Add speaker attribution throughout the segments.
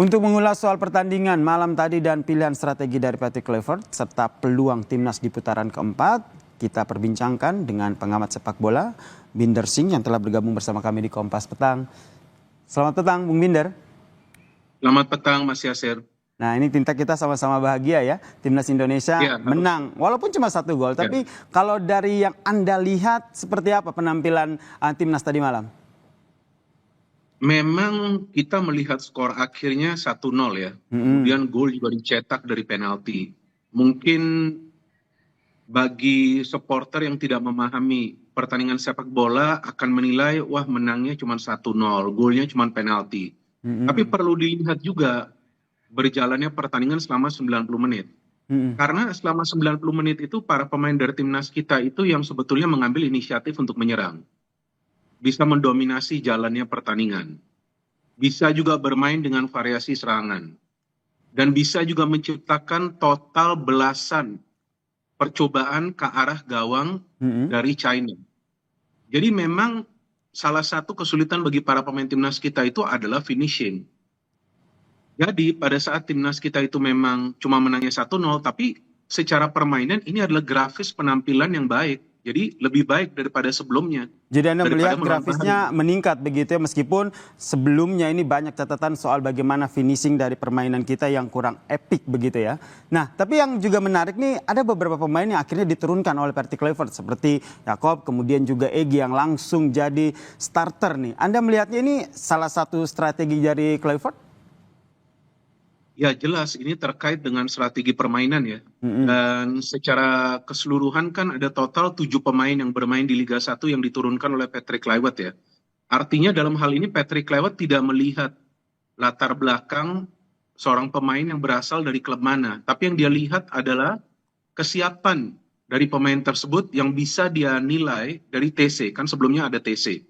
Speaker 1: Untuk mengulas soal pertandingan malam tadi dan pilihan strategi dari Patrick Kluivert serta peluang timnas di putaran keempat, kita perbincangkan dengan pengamat sepak bola Binder Singh yang telah bergabung bersama kami di Kompas Petang. Selamat petang, Bung Binder.
Speaker 2: Selamat petang, Mas Yasir.
Speaker 1: Nah, ini kita sama-sama bahagia ya, timnas Indonesia menang, walaupun cuma 1 gol. Tapi kalau dari yang Anda lihat, seperti apa penampilan timnas tadi malam?
Speaker 2: Memang kita melihat skor akhirnya 1-0 ya. Kemudian gol juga dicetak dari penalti. Mungkin bagi supporter yang tidak memahami pertandingan sepak bola akan menilai, wah menangnya cuma 1-0, golnya cuma penalti. Tapi perlu dilihat juga berjalannya pertandingan selama 90 menit. Karena selama 90 menit itu para pemain dari timnas kita itu yang sebetulnya mengambil inisiatif untuk menyerang. Bisa mendominasi jalannya pertandingan. Bisa juga bermain dengan variasi serangan. Dan bisa juga menciptakan total belasan percobaan ke arah gawang dari China. Jadi memang salah satu kesulitan bagi para pemain timnas kita itu adalah finishing. Jadi pada saat timnas kita itu memang cuma menangnya 1-0, tapi secara permainan ini adalah grafis penampilan yang baik. Jadi lebih baik daripada sebelumnya.
Speaker 1: Jadi Anda melihat grafisnya meningkat begitu ya, meskipun sebelumnya ini banyak catatan soal bagaimana finishing dari permainan kita yang kurang epik begitu ya. Nah, tapi yang juga menarik nih, ada beberapa pemain yang akhirnya diturunkan oleh Patrick Kluivert seperti Jakob, kemudian juga Egy yang langsung jadi starter nih. Anda melihatnya ini salah satu strategi dari Kluivert?
Speaker 2: Ya jelas ini terkait dengan strategi permainan ya. Dan secara keseluruhan kan ada total 7 pemain yang bermain di Liga 1 yang diturunkan oleh Patrick Kluivert ya. Artinya dalam hal ini Patrick Kluivert tidak melihat latar belakang seorang pemain yang berasal dari klub mana. Tapi yang dia lihat adalah kesiapan dari pemain tersebut yang bisa dia nilai dari TC. Kan sebelumnya ada TC.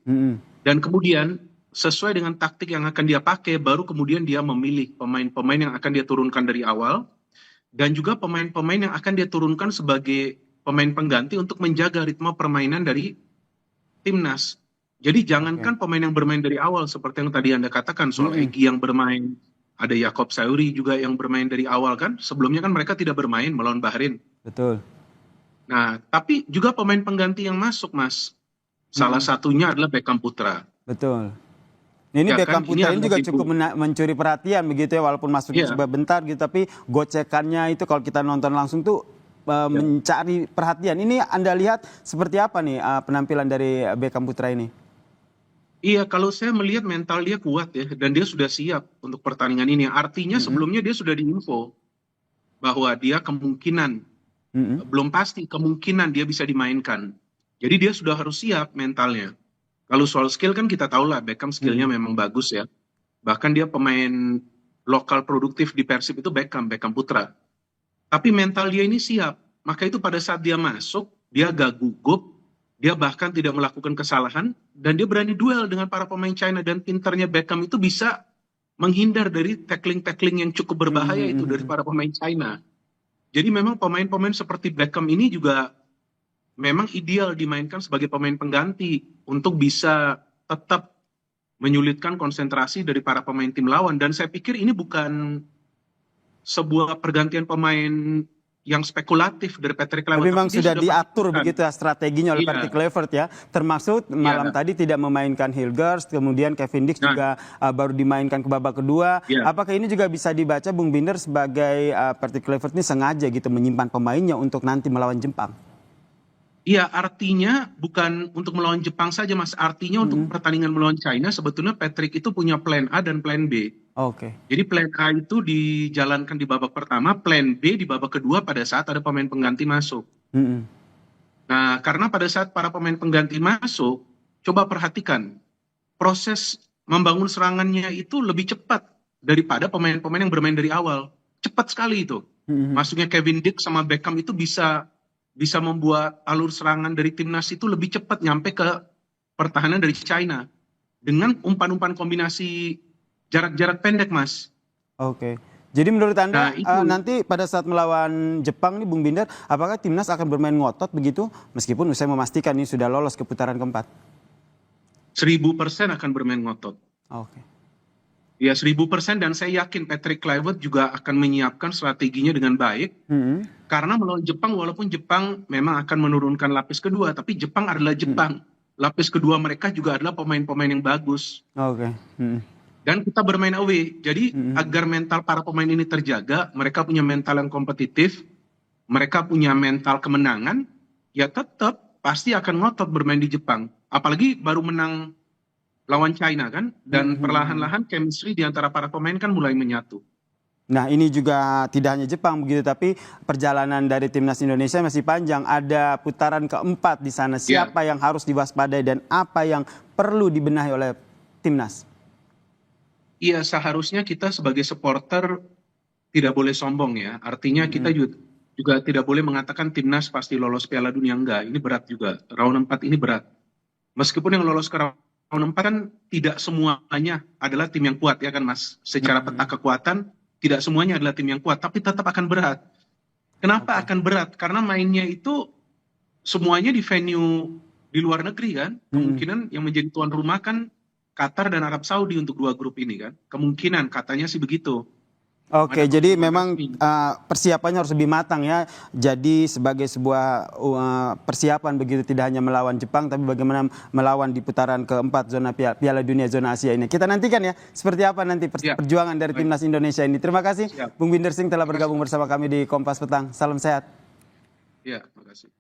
Speaker 2: Dan kemudian sesuai dengan taktik yang akan dia pakai, baru kemudian dia memilih pemain-pemain yang akan dia turunkan dari awal, dan juga pemain-pemain yang akan dia turunkan sebagai pemain pengganti untuk menjaga ritme permainan dari timnas. Jadi jangankan pemain yang bermain dari awal, seperti yang tadi Anda katakan, soal Egy yang bermain, ada Jakob Sauri juga yang bermain dari awal kan, sebelumnya kan mereka tidak bermain melawan Bahrain.
Speaker 1: Betul.
Speaker 2: Nah, tapi juga pemain pengganti yang masuk, Mas. Salah satunya adalah Beckham Putra.
Speaker 1: Betul. Ini ya Beckham Putra ini juga cukup mencuri perhatian begitu ya, walaupun masuknya sebentar gitu, tapi gocekannya itu kalau kita nonton langsung tuh mencari perhatian. Ini Anda lihat seperti apa nih penampilan dari Beckham Putra ini?
Speaker 2: Iya, kalau saya melihat mental dia kuat ya, dan dia sudah siap untuk pertandingan ini. Artinya sebelumnya dia sudah diinfo bahwa dia kemungkinan, belum pasti, kemungkinan dia bisa dimainkan. Jadi dia sudah harus siap mentalnya. Kalau soal skill kan kita tahu lah, Beckham skillnya memang bagus ya. Bahkan dia pemain lokal produktif di Persib itu Beckham Putra. Tapi mental dia ini siap. Maka itu pada saat dia masuk, dia gak gugup, dia bahkan tidak melakukan kesalahan, dan dia berani duel dengan para pemain China. Dan pintarnya Beckham itu bisa menghindar dari tackling-tackling yang cukup berbahaya itu dari para pemain China. Jadi memang pemain-pemain seperti Beckham ini juga memang ideal dimainkan sebagai pemain pengganti untuk bisa tetap menyulitkan konsentrasi dari para pemain tim lawan. Dan saya pikir ini bukan sebuah pergantian pemain yang spekulatif dari Patrick Kluivert.
Speaker 1: Tapi memang sudah diatur begitu ya strateginya oleh Patrick Kluivert ya. Termasuk malam tadi tidak memainkan Hilgers, kemudian Kevin Dix juga baru dimainkan ke babak kedua. Apakah ini juga bisa dibaca Bung Binder sebagai Patrick Kluivert ini sengaja gitu menyimpan pemainnya untuk nanti melawan Jepang?
Speaker 2: Iya, artinya bukan untuk melawan Jepang saja, Mas. Artinya untuk pertandingan melawan China, sebetulnya Patrick itu punya plan A dan plan B. Jadi plan A itu dijalankan di babak pertama, plan B di babak kedua pada saat ada pemain pengganti masuk. Nah, karena pada saat para pemain pengganti masuk, coba perhatikan, proses membangun serangannya itu lebih cepat daripada pemain-pemain yang bermain dari awal. Cepat sekali itu. Masuknya Kevin Dix sama Beckham itu bisa membuat alur serangan dari timnas itu lebih cepat nyampe ke pertahanan dari China dengan umpan-umpan kombinasi jarak-jarak pendek, Mas.
Speaker 1: Jadi menurut Anda nanti pada saat melawan Jepang nih Bung Binder, apakah timnas akan bermain ngotot begitu meskipun usai memastikan ini sudah lolos ke putaran keempat?
Speaker 2: 1000% akan bermain ngotot. Ya 1000%, dan saya yakin Patrick Kluivert juga akan menyiapkan strateginya dengan baik. Karena melawan Jepang, walaupun Jepang memang akan menurunkan lapis kedua, tapi Jepang adalah Jepang. Lapis kedua mereka juga adalah pemain-pemain yang bagus.
Speaker 1: Oke.
Speaker 2: Dan kita bermain away. Jadi agar mental para pemain ini terjaga, mereka punya mental yang kompetitif, mereka punya mental kemenangan, ya tetap pasti akan ngotot bermain di Jepang. Apalagi baru menang lawan China kan, dan perlahan-lahan chemistry di antara para pemain kan mulai menyatu.
Speaker 1: Nah, ini juga tidak hanya Jepang begitu, tapi perjalanan dari timnas Indonesia masih panjang. Ada putaran keempat di sana. Siapa yang harus diwaspadai dan apa yang perlu dibenahi oleh timnas?
Speaker 2: Iya, seharusnya kita sebagai supporter tidak boleh sombong ya. Artinya kita juga tidak boleh mengatakan timnas pasti lolos Piala Dunia. Enggak, ini berat juga. Round 4 ini berat. Meskipun yang lolos ke round 4 kan tidak semuanya adalah tim yang kuat ya kan Mas. Secara peta kekuatan tidak semuanya adalah tim yang kuat, tapi tetap akan berat. Kenapa akan berat? Karena mainnya itu semuanya di venue di luar negeri kan. Kemungkinan yang menjadi tuan rumah kan Qatar dan Arab Saudi untuk 2 grup ini kan. Kemungkinan katanya sih begitu.
Speaker 1: Oke, jadi memang persiapannya harus lebih matang ya. Jadi sebagai sebuah persiapan begitu, tidak hanya melawan Jepang, tapi bagaimana melawan di putaran keempat zona Piala Dunia zona Asia ini. Kita nantikan ya seperti apa nanti perjuangan dari timnas Indonesia ini. Terima kasih Bung Binder Singh telah bergabung bersama kami di Kompas Petang. Salam sehat.
Speaker 2: Ya, terima kasih.